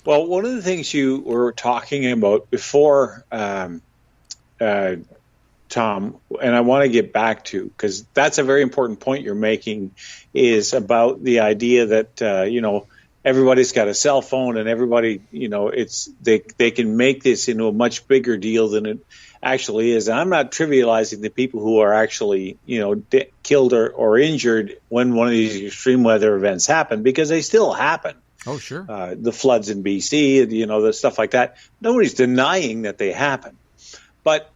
Well, one of the things you were talking about before, Tom, and I want to get back to, because that's a very important point you're making, is about the idea that, everybody's got a cell phone and everybody, they can make this into a much bigger deal than it actually is. And I'm not trivializing the people who are actually, killed or injured when one of these extreme weather events happen, because they still happen. Oh, sure. The floods in BC, the stuff like that. Nobody's denying that they happen. But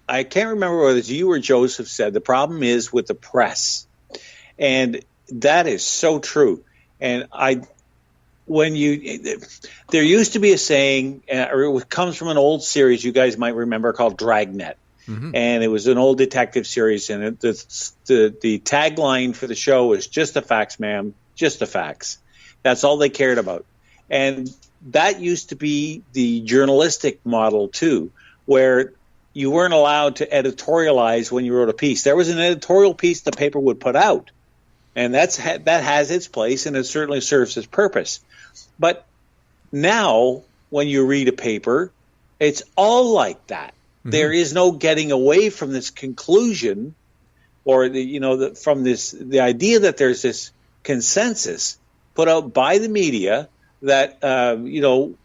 I can't remember whether it's you or Joseph said the problem is with the press. And that is so true. And there used to be a saying, or it comes from an old series you guys might remember called Dragnet. Mm-hmm. And it was an old detective series. And the tagline for the show was "Just the facts, ma'am, just the facts." That's all they cared about. And that used to be the journalistic model too, where you weren't allowed to editorialize when you wrote a piece. There was an editorial piece the paper would put out, and that has its place, and it certainly serves its purpose. But now, when you read a paper, it's all like that. Mm-hmm. There is no getting away from this conclusion, or the idea that there's this consensus put out by the media that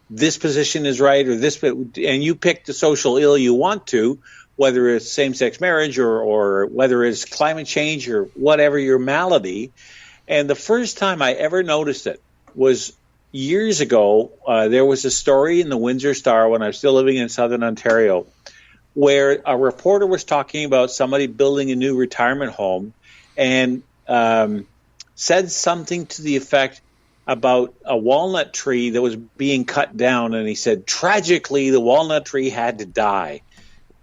this position is right, or this, and you pick the social ill you want to, whether it's same-sex marriage or whether it's climate change or whatever your malady. And the first time I ever noticed it was years ago. There was a story in the Windsor Star when I was still living in southern Ontario, where a reporter was talking about somebody building a new retirement home, and said something to the effect about a walnut tree that was being cut down, and he said, tragically, the walnut tree had to die.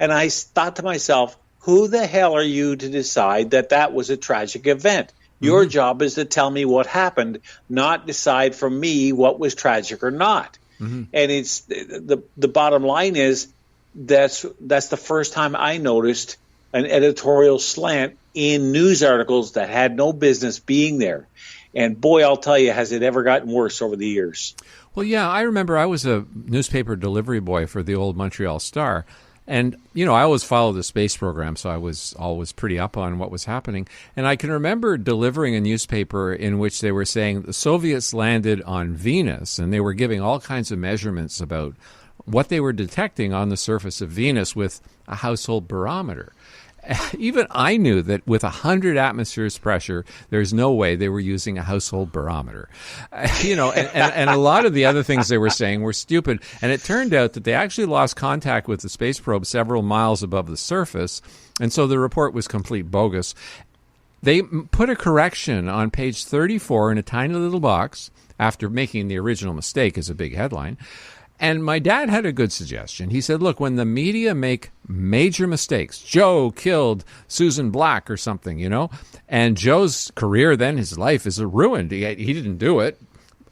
And I thought to myself, who the hell are you to decide that that was a tragic event? Your job is to tell me what happened, not decide for me what was tragic or not. Mm-hmm. And it's the bottom line is that's the first time I noticed an editorial slant in news articles that had no business being there. And boy, I'll tell you, has it ever gotten worse over the years? Well, yeah, I remember I was a newspaper delivery boy for the old Montreal Star. And, I always followed the space program, so I was always pretty up on what was happening. And I can remember delivering a newspaper in which they were saying the Soviets landed on Venus, and they were giving all kinds of measurements about what they were detecting on the surface of Venus with a household barometer. Even I knew that with 100 atmospheres pressure, there's no way they were using a household barometer. And a lot of the other things they were saying were stupid. And it turned out that they actually lost contact with the space probe several miles above the surface. And so the report was complete bogus. They put a correction on page 34 in a tiny little box after making the original mistake as a big headline. And my dad had a good suggestion. He said, look, when the media make major mistakes, Joe killed Susan Black or something, and Joe's career then, his life is ruined. He didn't do it.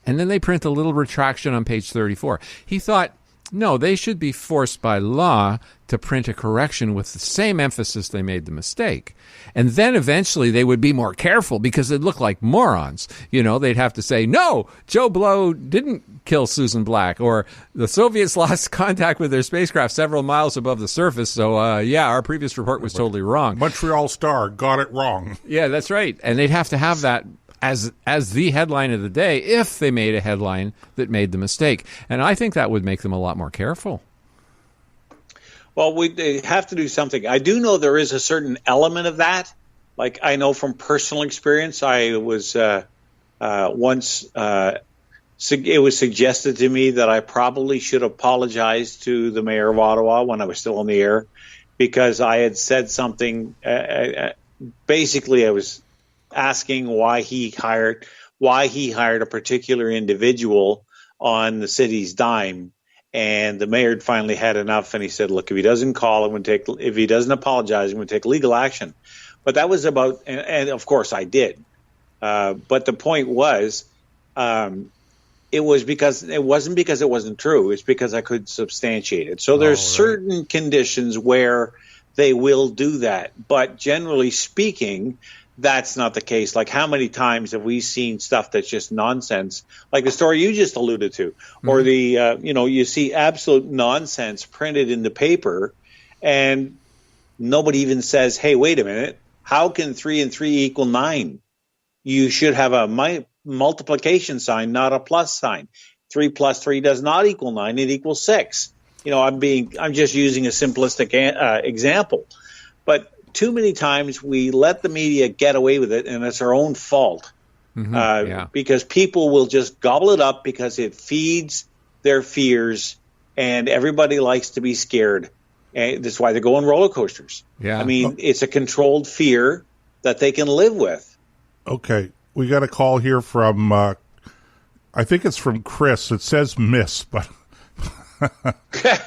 And then they print a little retraction on page 34. He thought, no, they should be forced by law to print a correction with the same emphasis they made the mistake. And then eventually they would be more careful because they'd look like morons. They'd have to say, no, Joe Blow didn't kill Susan Black, or the Soviets lost contact with their spacecraft several miles above the surface. So, our previous report was totally wrong. Montreal Star got it wrong. Yeah, that's right. And they'd have to have that as the headline of the day if they made a headline that made the mistake. And I think that would make them a lot more careful. Well, they have to do something. I do know there is a certain element of that. Like, I know from personal experience, I was once it was suggested to me that I probably should apologize to the mayor of Ottawa when I was still on the air, because I had said something. Basically, I was asking why he hired a particular individual on the city's dime. And the mayor had finally had enough, and he said, look, if he doesn't call, if he doesn't apologize, I'm going to take legal action. But that was about, and of course I did. But the point was, it wasn't because it wasn't true. It's because I could substantiate it. So there's certain conditions where they will do that. But generally speaking, that's not the case. Like, how many times have we seen stuff that's just nonsense, like the story you just alluded to, or the you see absolute nonsense printed in the paper, and nobody even says, "Hey, wait a minute, how can 3 and 3 equal 9? You should have a multiplication sign, not a plus sign. 3 plus 3 does not equal 9; it equals 6." I'm just using a simplistic example, but too many times we let the media get away with it, and it's our own fault. Because people will just gobble it up because it feeds their fears, and everybody likes to be scared. And that's why they go on roller coasters. Yeah. It's a controlled fear that they can live with. Okay, we got a call here from, I think it's from Chris. It says Miss, but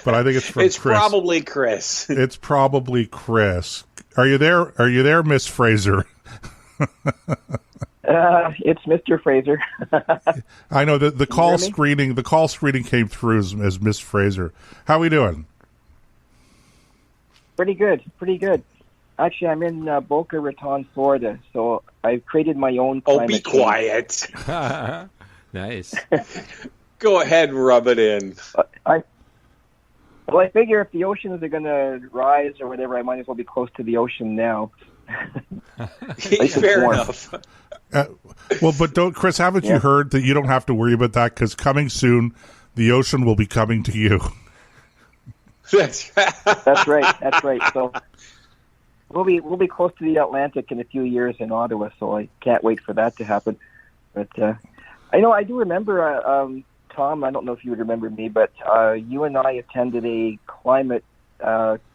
but I think it's from It's Chris. probably Chris. It's probably Chris. Are you there? Are you there, Miss Fraser? It's Mr. Fraser. I know that the call screening. The call screening came through as Miss Fraser. How are we doing? Pretty good. Actually, I'm in Boca Raton, Florida, so I've created my own climate be quiet. Nice. Go ahead, rub it in. I figure if the oceans are going to rise or whatever, I might as well be close to the ocean now. Fair enough. But Chris, haven't you heard that you don't have to worry about that, because coming soon, the ocean will be coming to you. That's right. So we'll be close to the Atlantic in a few years in Ottawa. So I can't wait for that to happen. But I do remember. Tom, I don't know if you would remember me, but you and I attended a climate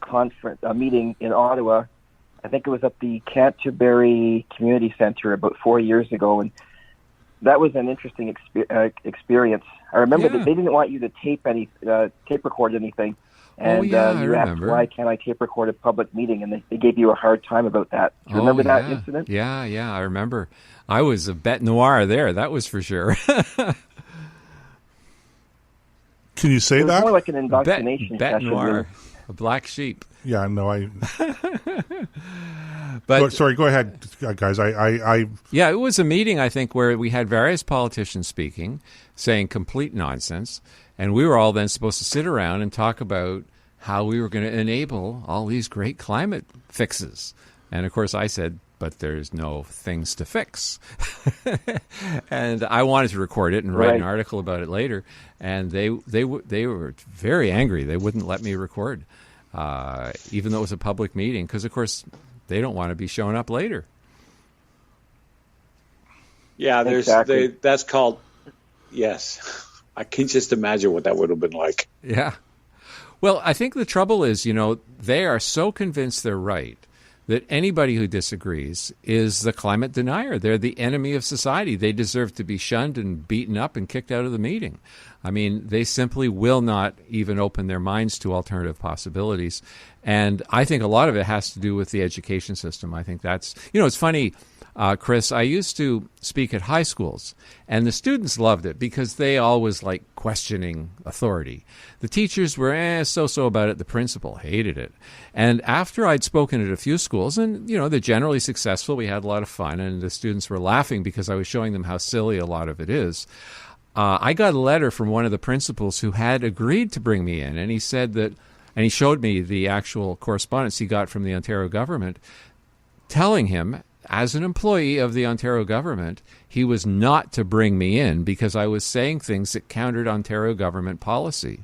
conference, a meeting in Ottawa. I think it was at the Canterbury Community Centre about 4 years ago, and that was an interesting experience. I remember that they didn't want you to tape record anything, and you asked, why can't I tape record a public meeting, and they gave you a hard time about that. Do you remember that incident? Yeah, I remember. I was a bête noire there, that was for sure. Can you say that? More like an indoctrination bête noire, a black sheep. Yeah, no, But sorry, go ahead, guys. Yeah, it was a meeting, I think, where we had various politicians speaking, saying complete nonsense, and we were all then supposed to sit around and talk about how we were going to enable all these great climate fixes. And of course, I said, but there's no things to fix. And I wanted to record it and write an article about it later. And they were very angry. They wouldn't let me record, even though it was a public meeting, because, of course, they don't want to be showing up later. Yeah, that's called, yes. I can just imagine what that would have been like. Yeah. Well, I think the trouble is, they are so convinced they're right that anybody who disagrees is the climate denier. They're the enemy of society. They deserve to be shunned and beaten up and kicked out of the meeting. I mean, they simply will not even open their minds to alternative possibilities. And I think a lot of it has to do with the education system. I think that's, it's funny, Chris, I used to speak at high schools, and the students loved it because they always like questioning authority. The teachers were so-so about it. The principal hated it. And after I'd spoken at a few schools, and, they're generally successful, we had a lot of fun, and the students were laughing because I was showing them how silly a lot of it is. I got a letter from one of the principals who had agreed to bring me in, and he said that, and he showed me the actual correspondence he got from the Ontario government telling him, as an employee of the Ontario government, he was not to bring me in because I was saying things that countered Ontario government policy.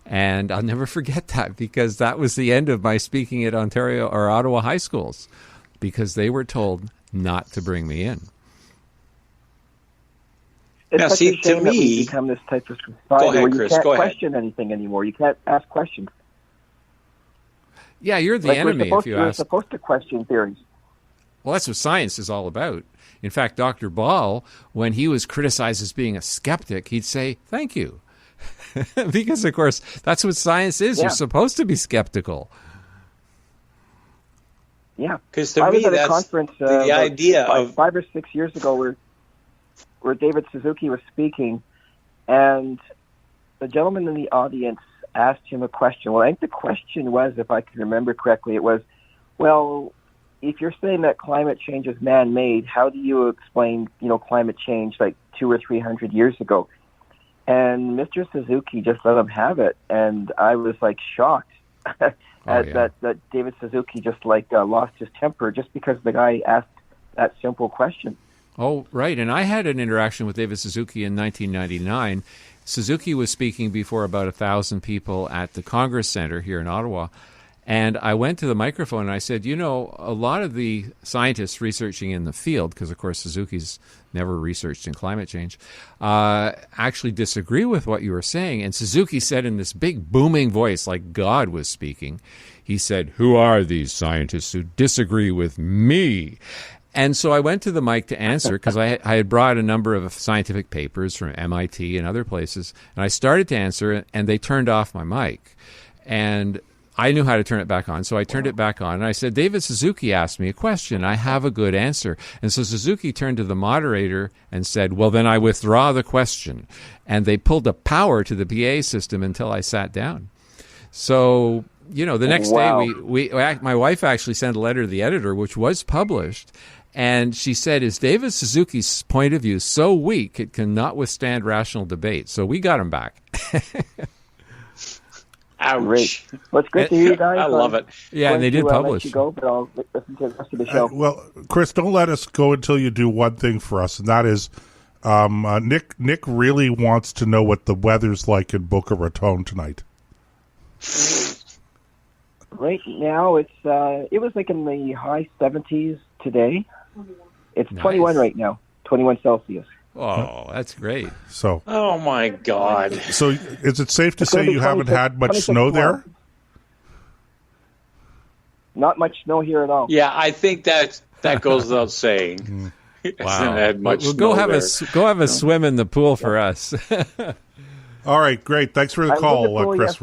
And I'll never forget that, because that was the end of my speaking at Ontario or Ottawa high schools, because they were told not to bring me in. It's such a shame that we become this type of society where you can't question anything anymore. You can't ask questions. Yeah, you're the enemy if you ask. We're supposed to question theories. Well, that's what science is all about. In fact, Dr. Ball, when he was criticized as being a skeptic, he'd say, thank you. Because, of course, that's what science is. Yeah. You're supposed to be skeptical. Yeah. Because to me, that's a conference, the idea of 5 or 6 years ago where David Suzuki was speaking, and the gentleman in the audience asked him a question. Well, I think the question was, if I can remember correctly, it was, well, if you're saying that climate change is man-made, how do you explain, climate change like 200 or 300 years ago? And Mr. Suzuki just let him have it, and I was like shocked that David Suzuki just lost his temper just because the guy asked that simple question. Oh, right. And I had an interaction with David Suzuki in 1999. Suzuki was speaking before about 1,000 people at the Congress Center here in Ottawa. And I went to the microphone and I said, a lot of the scientists researching in the field, because, of course, Suzuki's never researched in climate change, actually disagree with what you were saying. And Suzuki said in this big booming voice, like God was speaking, he said, "Who are these scientists who disagree with me?" And so I went to the mic to answer because I had brought a number of scientific papers from MIT and other places. And I started to answer, and they turned off my mic. And I knew how to turn it back on, so I turned it back on. And I said, David Suzuki asked me a question. I have a good answer. And so Suzuki turned to the moderator and said, well, then I withdraw the question. And they pulled a power to the PA system until I sat down. So, the next day, my wife actually sent a letter to the editor, which was published. And she said, is David Suzuki's point of view so weak it cannot withstand rational debate? So we got him back. Ouch. Great. Well, it's great to hear you guys. I love it. Yeah, and they did publish. Let you go, but I'll listen to the rest of the show. Well, Chris, don't let us go until you do one thing for us, and that is Nick really wants to know what the weather's like in Boca Raton tonight. Right now, it was like in the high 70s today. It's nice. 21 right now, 21 Celsius. Oh, that's great. So, oh my God. So, is it safe to say you haven't had much snow there? Not much snow here at all. Yeah, I think that goes without saying. Wow. Had much well, go have a swim in the pool for us. All right, great. Thanks for the call, Chris.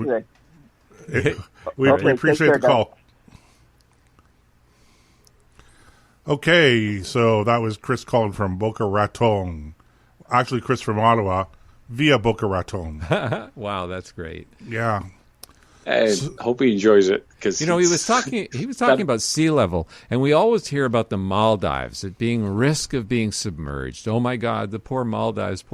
We appreciate the call. Okay, so that was Chris calling from Boca Raton. Actually, Chris from Ottawa via Boca Raton. Wow, that's great. Yeah. I hope he enjoys it because he was talking about sea level, and we always hear about the Maldives, it being risk of being submerged. Oh my God, the poor Maldives.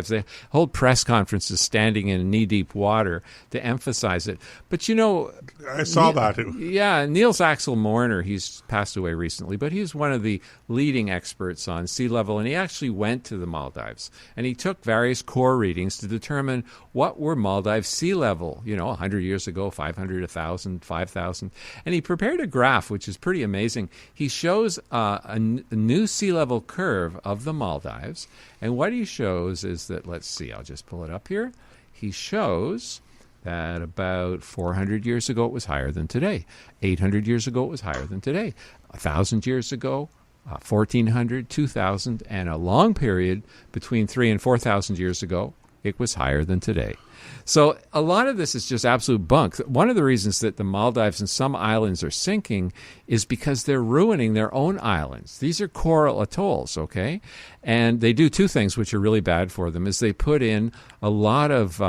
They hold press conferences standing in knee-deep water to emphasize it. But I saw that. Yeah, Niels Axel Morner, he's passed away recently, but he's one of the leading experts on sea level, and he actually went to the Maldives, and he took various core readings to determine what were Maldives sea level, 100 years ago, 500, 1,000, 5,000. And he prepared a graph, which is pretty amazing. He shows a new sea level curve of the Maldives. And what he shows is that, let's see, I'll just pull it up here. He shows that about 400 years ago it was higher than today. 800 years ago it was higher than today. 1,000 years ago, 1,400, 2,000, and a long period between 3,000 and 4,000 years ago, it was higher than today. So a lot of this is just absolute bunk. One of the reasons that the Maldives and some islands are sinking is because they're ruining their own islands. These are coral atolls, okay? And they do two things which are really bad for them, is they put in a lot of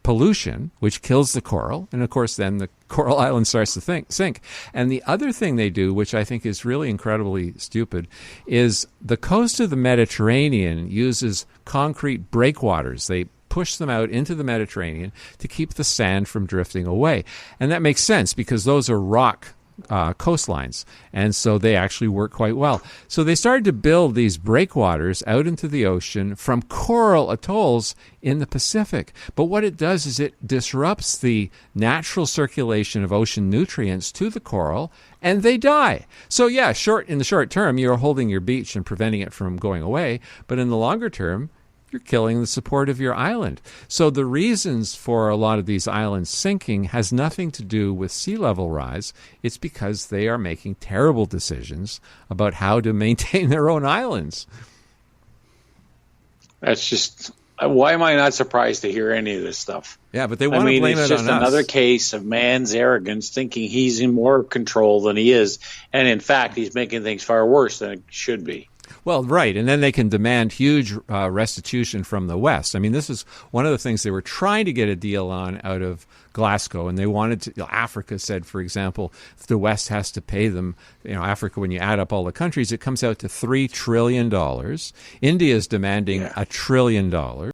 pollution, which kills the coral, and of course then the coral island starts to sink. And the other thing they do, which I think is really incredibly stupid, is the coast of the Mediterranean uses concrete breakwaters. They push them out into the Mediterranean to keep the sand from drifting away. And that makes sense because those are rock coastlines, and so they actually work quite well. So they started to build these breakwaters out into the ocean from coral atolls in the Pacific. But what it does is it disrupts the natural circulation of ocean nutrients to the coral, and they die. So yeah, in the short term, you're holding your beach and preventing it from going away, but in the longer term, you're killing the support of your island. So the reasons for a lot of these islands sinking has nothing to do with sea level rise. It's because they are making terrible decisions about how to maintain their own islands. That's just, why am I not surprised to hear any of this stuff? Yeah, but they want to blame it on us. It's just another case of man's arrogance, thinking he's in more control than he is. And in fact, he's making things far worse than it should be. Well, right, and then they can demand huge restitution from the West. I mean, this is one of the things they were trying to get a deal on out of Glasgow, and they wanted to. Africa said, for example, if the West has to pay them, Africa, when you add up all the countries, it comes out to $3 trillion. India is demanding $1 trillion.